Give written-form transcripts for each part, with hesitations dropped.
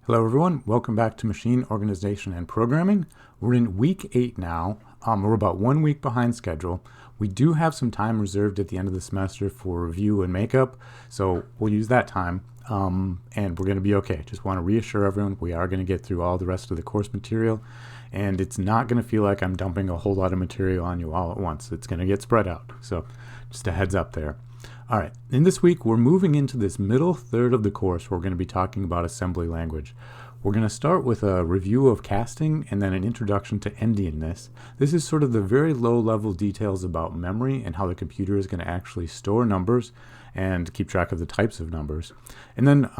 Hello everyone, welcome back to Machine Organization and Programming. We're in week 8 now. We're about 1 week behind schedule. We do have some time reserved at the end of the semester for review and makeup, so we'll use that time and we're going to be okay. Just want to reassure everyone we are going to get through all the rest of the course material, and it's not going to feel like I'm dumping a whole lot of material on you all at once. It's going to get spread out, so just a heads up there. All right, in this week, we're moving into this middle third of the course where we're going to be talking about assembly language. We're going to start with a review of casting and then an introduction to Endianness. This is sort of the very low-level details about memory and how the computer is going to actually store numbers and keep track of the types of numbers. And then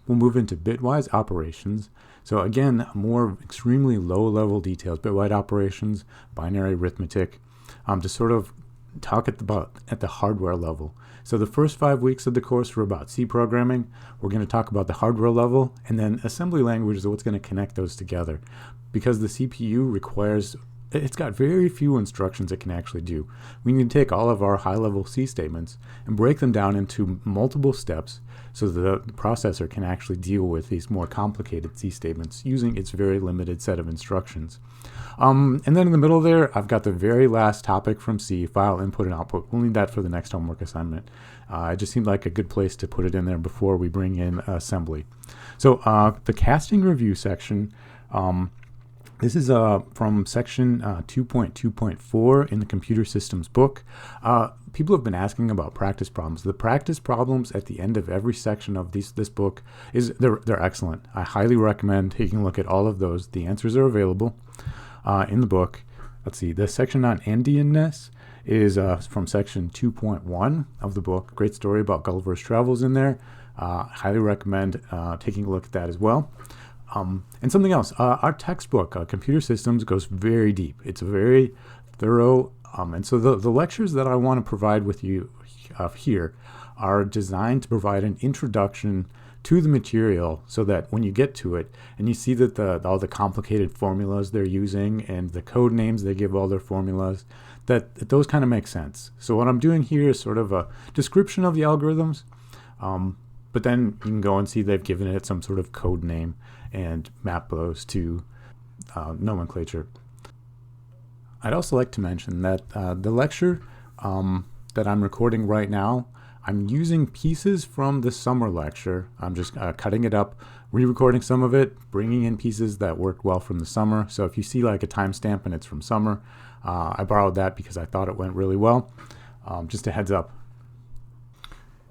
we'll move into bitwise operations. So again, more extremely low-level details, bitwise operations, binary arithmetic, to sort of talk at the hardware level. So the first 5 weeks of the course were about C programming. We're going to talk about the hardware level, and then assembly language is what's going to connect those together. Because the CPU requires, it's got very few instructions it can actually do. We need to take all of our high-level C statements and break them down into multiple steps so the processor can actually deal with these more complicated C statements using its very limited set of instructions. And then in the middle there, I've got the very last topic from C, file input and output. We'll need that for the next homework assignment. It just seemed like a good place to put it in there before we bring in assembly. So the casting review section, this is from section 2.2.4 in the computer systems book. People have been asking about practice problems. The practice problems at the end of every section of this book, they're excellent. I highly recommend taking a look at all of those. The answers are available in the book. Let's see, the section on Endianness is from section 2.1 of the book. Great story about Gulliver's Travels in there. Highly recommend taking a look at that as well. And something else, our textbook, Computer Systems, goes very deep. It's very thorough. And so the lectures that I want to provide with you here are designed to provide an introduction to the material so that when you get to it and you see that all the complicated formulas they're using and the code names they give all their formulas, that those kind of make sense. So what I'm doing here is sort of a description of the algorithms, but then you can go and see they've given it some sort of code name and map those to nomenclature. I'd also like to mention that the lecture that I'm recording right now, I'm using pieces from the summer lecture. I'm just cutting it up, re-recording some of it, bringing in pieces that worked well from the summer. So if you see like a timestamp and it's from summer, I borrowed that because I thought it went really well. Just a heads up.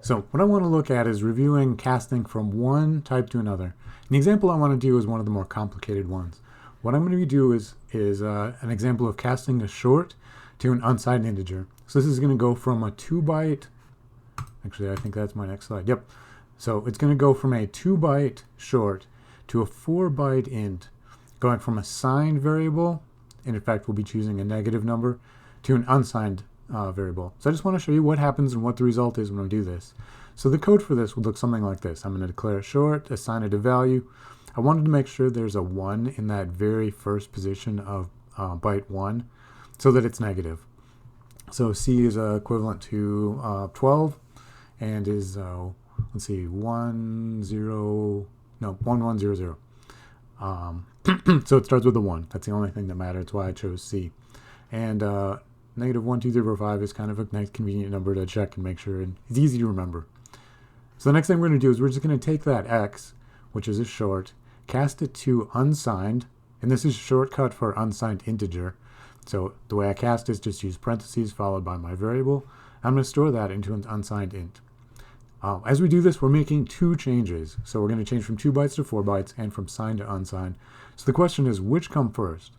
So what I want to look at is reviewing casting from one type to another. The example I want to do is one of the more complicated ones. What I'm going to do is an example of casting a short to an unsigned integer. So this is going to go from a 2-byte, actually I think that's my next slide, yep. So it's going to go from a 2-byte short to a 4-byte int, going from a signed variable, and in fact we'll be choosing a negative number, to an unsigned variable. So I just want to show you what happens and what the result is when I do this. So the code for this would look something like this. I'm going to declare a short, assign it a value. I wanted to make sure there's a 1 in that very first position of byte 1 so that it's negative. So C is equivalent to 12 and is, let's see, 1100. So it starts with a 1. That's the only thing that matters. That's why I chose C. And negative 1235 is kind of a nice convenient number to check and make sure, and it's easy to remember. So the next thing we're going to do is we're just going to take that X, which is a short, cast it to unsigned, and this is a shortcut for unsigned integer. So the way I cast is just use parentheses followed by my variable. I'm going to store that into an unsigned int. As we do this, we're making 2 changes. So we're going to change from 2 bytes to 4 bytes and from signed to unsigned. So the question is, which comes first?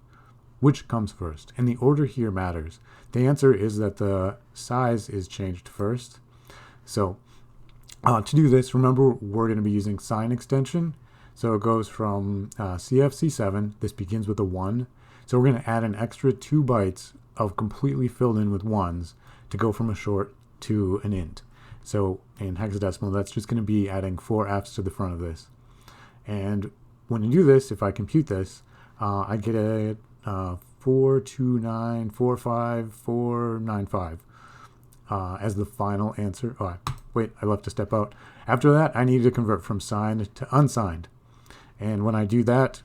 Which comes first? And the order here matters. The answer is that the size is changed first. So to do this, remember we're going to be using sign extension. So it goes from CFC7. This begins with a 1. So we're going to add an extra 2 bytes of completely filled in with 1s to go from a short to an int. So in hexadecimal, that's just going to be adding 4 Fs to the front of this. And when you do this, if I compute this, I get a 42945,495 as the final answer. Oh, wait, I left a step out. After that, I need to convert from signed to unsigned. And when I do that,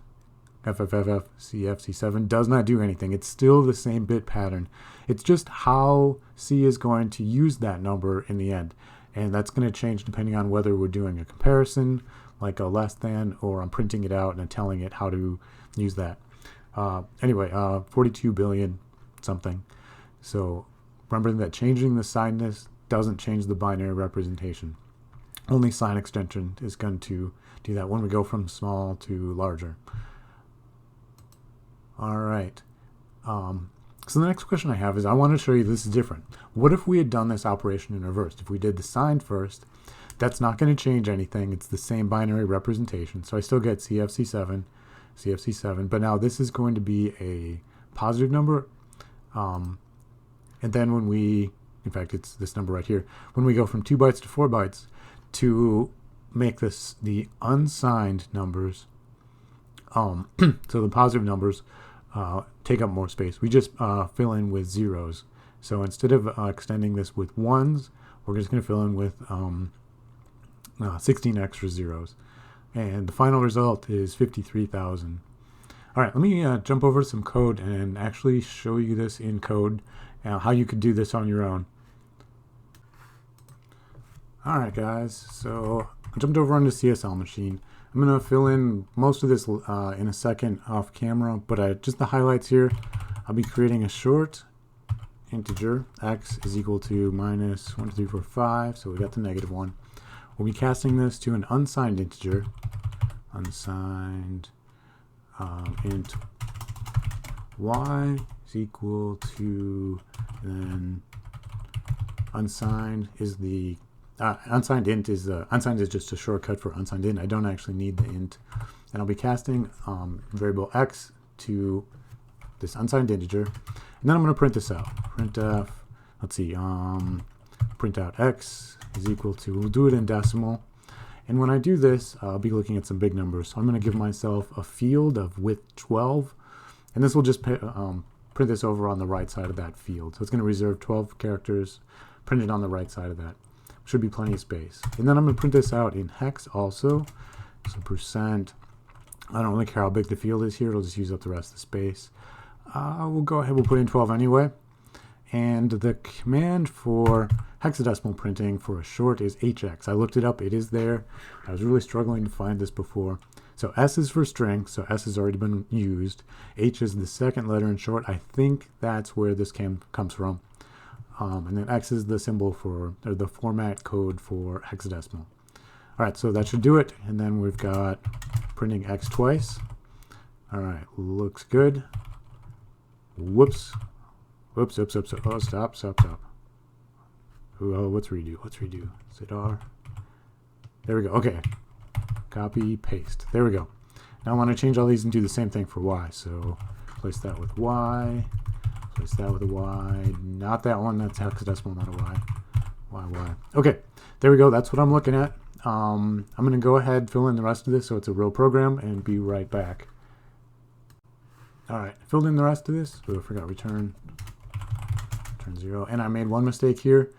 FFFF does not do anything. It's still the same bit pattern. It's just how C is going to use that number in the end. And that's going to change depending on whether we're doing a comparison, like a less than, or I'm printing it out and telling it how to use that. Anyway, 42 billion something. So remember that changing the signedness doesn't change the binary representation. Only sign extension is going to do that when we go from small to larger. All right. So the next question I have is, I want to show you this is different. What if we had done this operation in reverse? If we did the sign first, that's not going to change anything. It's the same binary representation. So I still get CFC7, but now this is going to be a positive number. And then when we, in fact, it's this number right here. When we go from 2 bytes to 4 bytes to make this the unsigned numbers, so the positive numbers take up more space. We just fill in with zeros. So instead of extending this with ones, we're just going to fill in with 16 extra zeros. And the final result is 53,000. All right, let me jump over to some code and actually show you this in code, how you could do this on your own. All right, guys, so I jumped over onto CSL machine. I'm going to fill in most of this in a second off camera, but just the highlights here. I'll be creating a short integer. X is equal to minus 1, 2, 3, 4, 5, so we got the -1. We'll be casting this to an unsigned integer. Unsigned int y is equal to, and then unsigned is the unsigned int is unsigned is just a shortcut for unsigned int. I don't actually need the int, and I'll be casting variable x to this unsigned integer, and then I'm going to print this out. Printf, let's see, print out x is equal to, we'll do it in decimal, and when I do this, I'll be looking at some big numbers. So I'm going to give myself a field of width 12, and this will just print this over on the right side of that field. So it's going to reserve 12 characters printed on the right side of that. Should be plenty of space. And then I'm going to print this out in hex also. So percent, I don't really care how big the field is here. It'll just use up the rest of the space. We'll go ahead, we'll put in 12 anyway. And the command for hexadecimal printing for a short is hx. I looked it up, it is there. I was really struggling to find this before. So S is for string, so S has already been used. H is the second letter in short. I think that's where this comes from. And then X is the symbol for, or the format code for hexadecimal. All right, so that should do it. And then we've got printing X twice. All right, looks good. Whoops. Whoops, oops, oops, oh, stop. Oh, let's redo. Is it R? There we go, okay. Copy, paste, there we go. Now I want to change all these and do the same thing for Y. So place that with Y. Place that with a Y, not that one, that's hexadecimal, not a Y. Y. Okay, there we go, that's what I'm looking at. I'm going to go ahead, fill in the rest of this so it's a real program, and be right back. All right, filled in the rest of this. Oh, I forgot return 0. And I made one mistake here.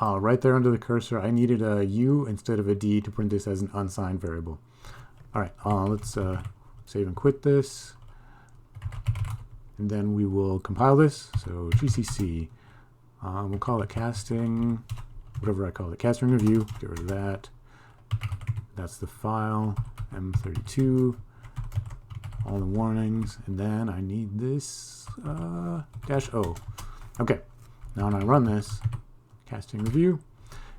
Right there under the cursor, I needed a U instead of a D to print this as an unsigned variable. All right, let's save and quit this. And then we will compile this. So GCC, we'll call it casting, whatever I call it, casting review. Get rid of that. That's the file, M32, all the warnings. And then I need this -O. Okay, now when I run this, casting review,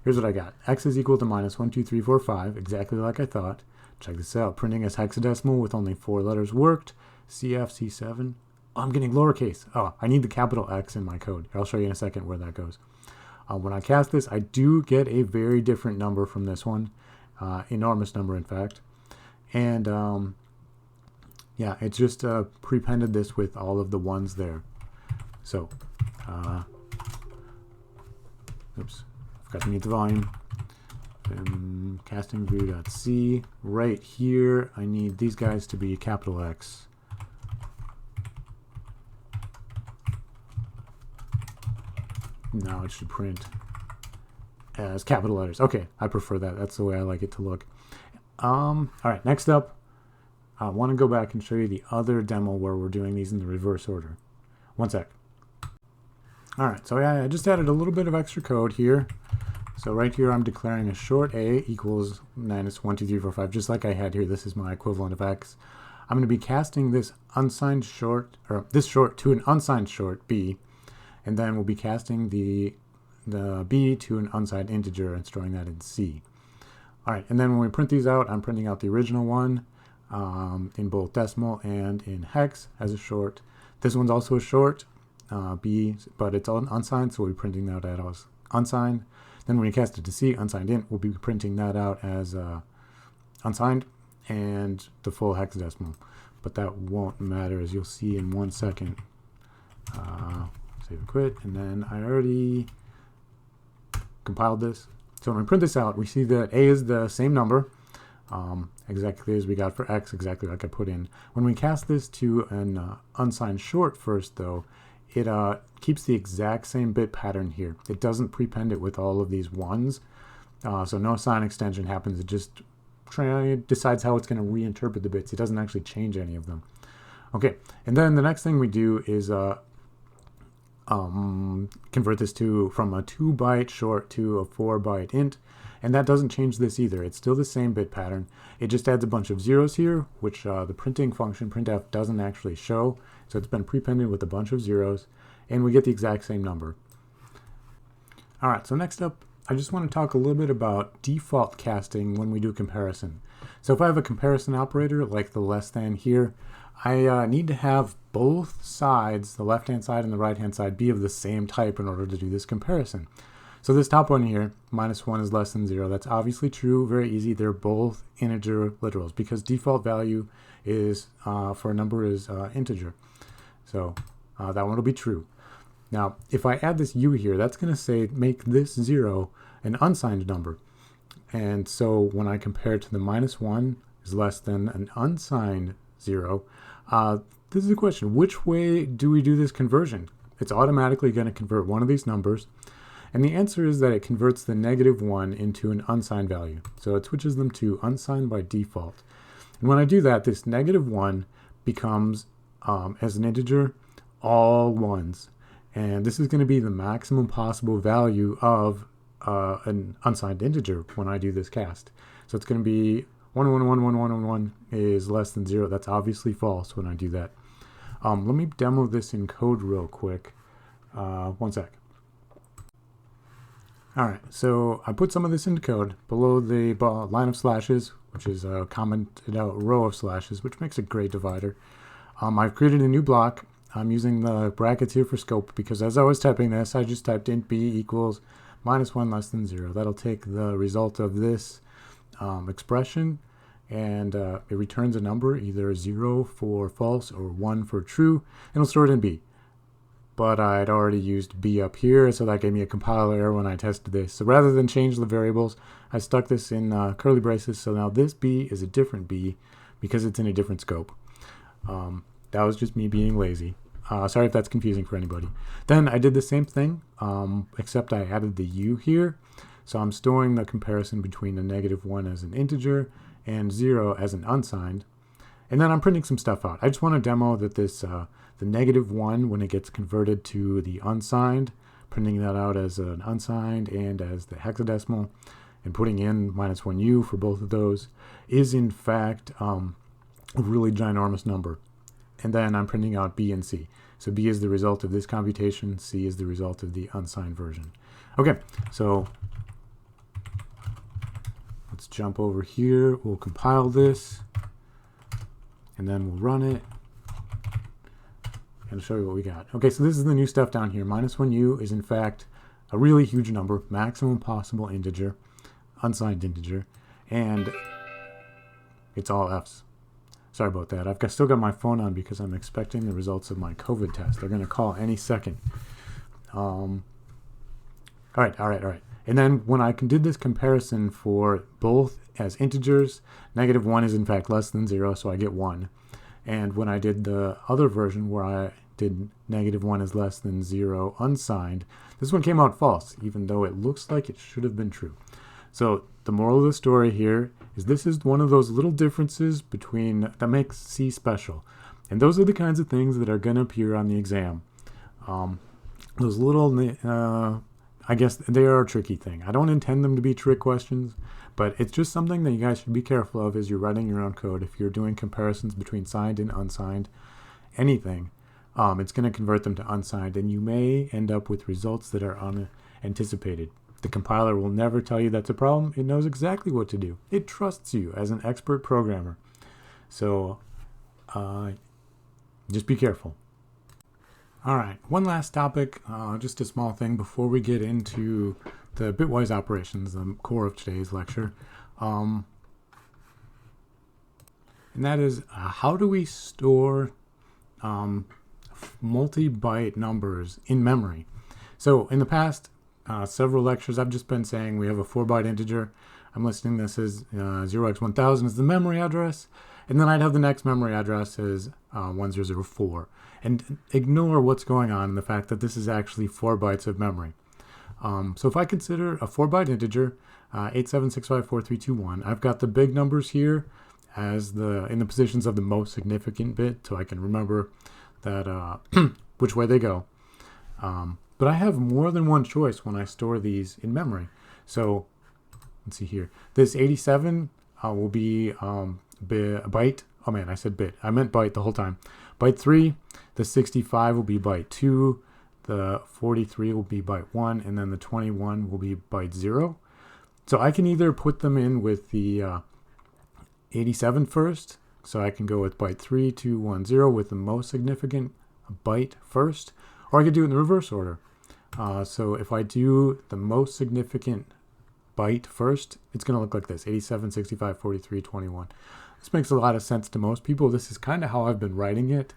here's what I got. X is equal to minus 1, 2, 3, 4, 5, exactly like I thought. Check this out. Printing as hexadecimal with only 4 letters worked. CFC7. I'm getting lowercase. Oh, I need the capital X in my code. I'll show you in a second where that goes. When I cast this, I do get a very different number from this one. Enormous number, in fact. And yeah, it's just prepended this with all of the ones there. So, oops, forgot to mute the volume. Casting view.c. Right here, I need these guys to be capital X. Now it should print as capital letters. Okay, I prefer that. That's the way I like it to look. All right, next up, I want to go back and show you the other demo where we're doing these in the reverse order. One sec. All right, so yeah, I just added a little bit of extra code here. So right here, I'm declaring a short a equals minus 1, 2, 3, 4, 5, just like I had here. This is my equivalent of x. I'm going to be casting this unsigned short, or this short to an unsigned short, b, and then we'll be casting the b to an unsigned integer and storing that in c. All right, and then when we print these out, I'm printing out the original one in both decimal and in hex as a short. This one's also a short, b, but it's unsigned, so we'll be printing that out as unsigned. Then when we cast it to C, unsigned int, we'll be printing that out as unsigned and the full hexadecimal. But that won't matter, as you'll see in 1 second. Save and quit, and then I already compiled this. So when we print this out, we see that A is the same number, exactly as we got for X, exactly like I put in. When we cast this to an unsigned short first, though, it keeps the exact same bit pattern here. It doesn't prepend it with all of these ones, so no sign extension happens. It just decides how it's going to reinterpret the bits. It doesn't actually change any of them. Okay, and then the next thing we do is convert this from a 2-byte short to a 4-byte int, and that doesn't change this either. It's still the same bit pattern. It just adds a bunch of zeros here, which the printing function printf doesn't actually show. So it's been prepended with a bunch of zeros, and we get the exact same number. All right, so next up, I just want to talk a little bit about default casting when we do comparison. So if I have a comparison operator like the less than here, I need to have both sides, the left-hand side and the right-hand side, be of the same type in order to do this comparison. So this top one here, -1 is less than 0. That's obviously true, very easy. They're both integer literals because default value is for a number is integer. So that one will be true. Now, if I add this u here, that's going to say make this 0 an unsigned number. And so when I compare it to the -1 is less than an unsigned 0, this is a question. Which way do we do this conversion? It's automatically going to convert one of these numbers. And the answer is that it converts the -1 into an unsigned value. So it switches them to unsigned by default. And when I do that, this -1 becomes, as an integer, all ones. And this is going to be the maximum possible value of an unsigned integer when I do this cast. So it's going to be 1111111 is less than 0. That's obviously false when I do that. Let me demo this in code real quick. 1 sec. All right, so I put some of this into code below the line of slashes, which is a commented out row of slashes, which makes a great divider. I've created a new block. I'm using the brackets here for scope because as I was typing this, I just typed int b equals -1 less than 0. That'll take the result of this expression, and it returns a number, either 0 for false or 1 for true, and it'll store it in b. But I'd already used b up here, so that gave me a compiler error when I tested this. So rather than change the variables, I stuck this in curly braces, so now this b is a different b because it's in a different scope. That was just me being lazy. Sorry if that's confusing for anybody. Then I did the same thing, except I added the u here. So I'm storing the comparison between the -1 as an integer and 0 as an unsigned. And then I'm printing some stuff out. I just want to demo that this the -1, when it gets converted to the unsigned, printing that out as an unsigned and as the hexadecimal, and putting in -1u for both of those, is in fact a really ginormous number. And then I'm printing out b and c. So b is the result of this computation, c is the result of the unsigned version. Okay, so let's jump over here. We'll compile this, and then we'll run it, and I'll show you what we got. Okay, so this is the new stuff down here. -1u is in fact a really huge number, maximum possible integer, unsigned integer, and it's all f's. Sorry about that. I've still got my phone on because I'm expecting the results of my COVID test. They're going to call any second. All right. And then when I did this comparison for both as integers, -1 is in fact less than 0, so I get 1. And when I did the other version where I did -1 is less than 0 unsigned, this one came out false, even though it looks like it should have been true. So the moral of the story here is this is one of those little differences between that makes C special. And those are the kinds of things that are going to appear on the exam. Those little, I guess they are a tricky thing. I don't intend them to be trick questions, but it's just something that you guys should be careful of as you're writing your own code. If you're doing comparisons between signed and unsigned, anything, it's going to convert them to unsigned, and you may end up with results that are unanticipated. The compiler will never tell you that's a problem. It knows exactly what to do. It trusts you as an expert programmer. So just be careful. All right, one last topic, just a small thing before we get into the bitwise operations, the core of today's lecture. And that is, how do we store multi-byte numbers in memory? So in the past several lectures, I've just been saying we have a 4-byte integer. I'm listing this as 0x1000 as the memory address, and then I'd have the next memory address as 1004. And ignore what's going on in the fact that this is actually 4 bytes of memory. So if I consider a 4-byte integer, 87654321, I've got the big numbers here as in the positions of the most significant bit, so I can remember that which way they go. But I have more than one choice when I store these in memory. So let's see here. This 87 will be a byte. Oh man, I said bit. I meant byte the whole time. Byte 3. The 65 will be byte 2. The 43 will be byte 1. And then the 21 will be byte 0. So I can either put them in with the 87 first. So I can go with byte 3210 with the most significant byte first. Or I could do it in the reverse order. So if I do the most significant byte first, it's going to look like this: 87, 65, 43, 21. This makes a lot of sense to most people. This is kind of how I've been writing it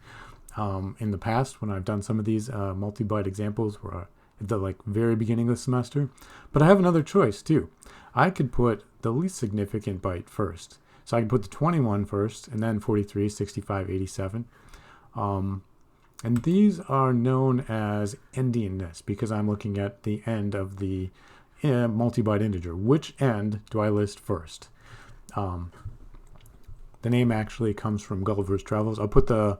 in the past when I've done some of these multi-byte examples where at the very beginning of the semester. But I have another choice too. I could put the least significant byte first. So I can put the 21 first, and then 43, 65, 87. And these are known as Endianness because I'm looking at the end of the multi-byte integer. Which end do I list first? The name actually comes from Gulliver's Travels. I'll put the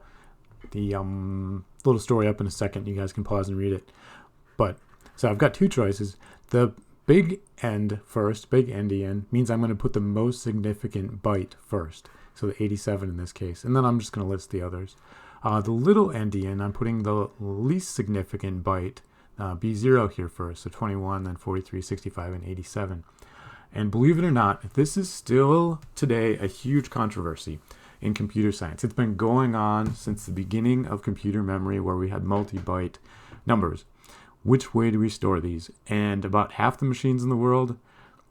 little story up in a second. You guys can pause and read it. So I've got two choices. The big end first, big endian, means I'm going to put the most significant byte first. So the 87 in this case. And then I'm just going to list the others. The little endian, I'm putting the least significant byte, B0 here first. So 21, then 43, 65, and 87. And believe it or not, this is still today a huge controversy in computer science. It's been going on since the beginning of computer memory where we had multi-byte numbers. Which way do we store these? And about half the machines in the world,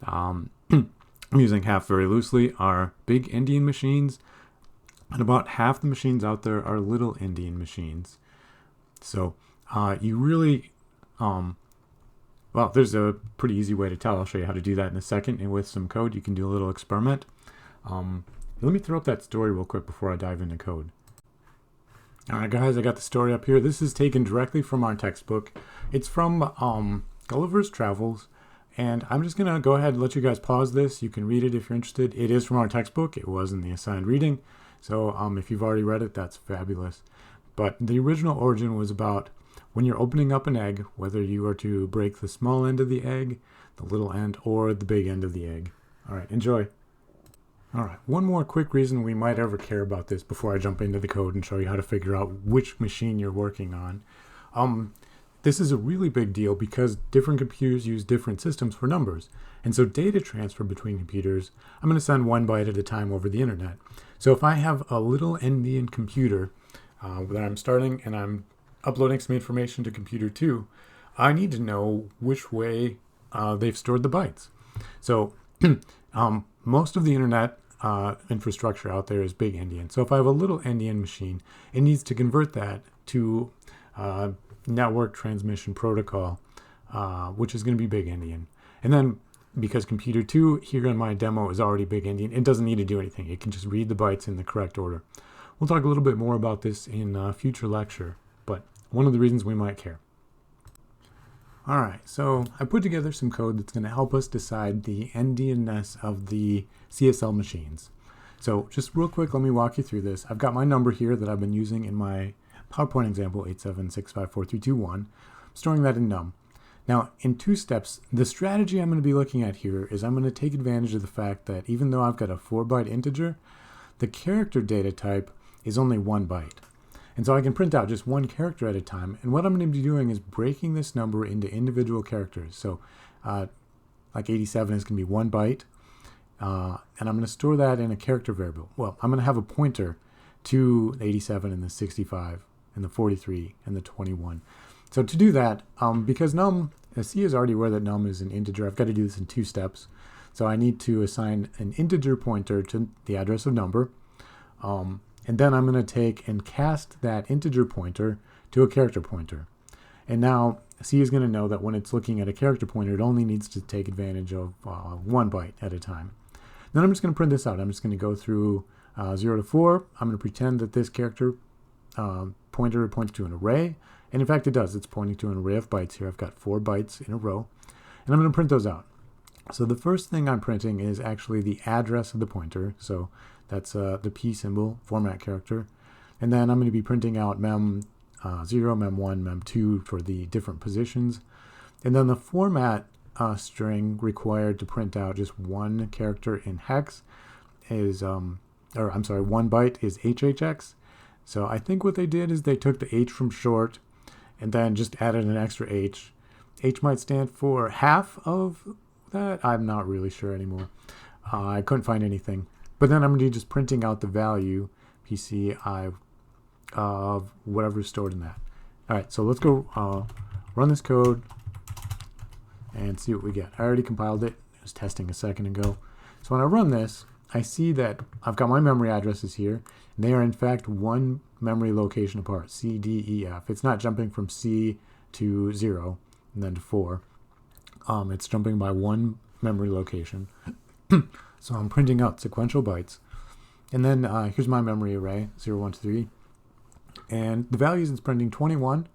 I'm using half very loosely, are big endian machines. And about half the machines out there are little endian machines. So you really... Well, there's a pretty easy way to tell. I'll show you how to do that in a second. And with some code, you can do a little experiment. Let me throw up that story real quick before I dive into code. All right, guys, I got the story up here. This is taken directly from our textbook. It's from Gulliver's Travels. And I'm just going to go ahead and let you guys pause this. You can read it if you're interested. It is from our textbook. It was in the assigned reading. So if you've already read it, that's fabulous. But the original origin was about when you're opening up an egg, whether you are to break the small end of the egg, the little end, or the big end of the egg. All right, enjoy. All right, one more quick reason we might ever care about this before I jump into the code and show you how to figure out which machine you're working on. This is a really big deal because different computers use different systems for numbers. And so data transfer between computers, I'm going to send 1 byte at a time over the internet. So if I have a little endian computer that I'm starting and I'm uploading some information to computer 2, I need to know which way they've stored the bytes. So most of the internet infrastructure out there is big endian. So if I have a little endian machine, it needs to convert that to network transmission protocol, which is going to be big endian. And then because computer 2 here in my demo is already big endian, it doesn't need to do anything. It can just read the bytes in the correct order. We'll talk a little bit more about this in a future lecture, but one of the reasons we might care. All right, so I put together some code that's going to help us decide the Endianness of the CSL machines. So just real quick, let me walk you through this. I've got my number here that I've been using in my PowerPoint example, 876543321, storing that in num. Now, in 2 steps, the strategy I'm going to be looking at here is I'm going to take advantage of the fact that even though I've got a 4-byte integer, the character data type is only 1 byte. And so I can print out just 1 character at a time. And what I'm going to be doing is breaking this number into individual characters. So like 87 is going to be 1 byte. And I'm going to store that in a character variable. Well, I'm going to have a pointer to the 87 and the 65 and the 43 and the 21. So to do that, because num, C is already aware that num is an integer, I've got to do this in 2 steps. So I need to assign an integer pointer to the address of number. And then I'm going to take and cast that integer pointer to a character pointer. And now C is going to know that when it's looking at a character pointer, it only needs to take advantage of 1 byte at a time. Then I'm just going to print this out. I'm just going to go through 0 to 4. I'm going to pretend that this character pointer points to an array. And in fact, it does. It's pointing to an array of bytes here. I've got 4 bytes in a row. And I'm going to print those out. So the first thing I'm printing is actually the address of the pointer. So that's the P symbol, format character. And then I'm going to be printing out mem 0, mem 1, mem 2 for the different positions. And then the format string required to print out just 1 character in hex is, 1 byte is HHX. So I think what they did is they took the H from short and then just added an extra H. H might stand for half of that. I'm not really sure anymore. I couldn't find anything. But then I'm going to be just printing out the value, PCI, of whatever's stored in that. All right, so let's go run this code and see what we get. I already compiled it. I was testing a second ago. So when I run this, I see that I've got my memory addresses here. And they are, in fact, 1 memory location apart, C, D, E, F. It's not jumping from C to 0 and then to 4. It's jumping by 1 memory location. So I'm printing out sequential bytes. And then here's my memory array, 0, 1, 2, 3. And the values it's printing 21.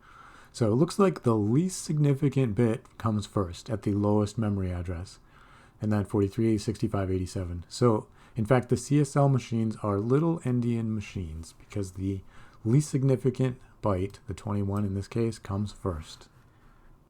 So it looks like the least significant bit comes first at the lowest memory address. And then 43, 65, 87. So in fact, the CSL machines are little endian machines because the least significant byte, the 21 in this case, comes first.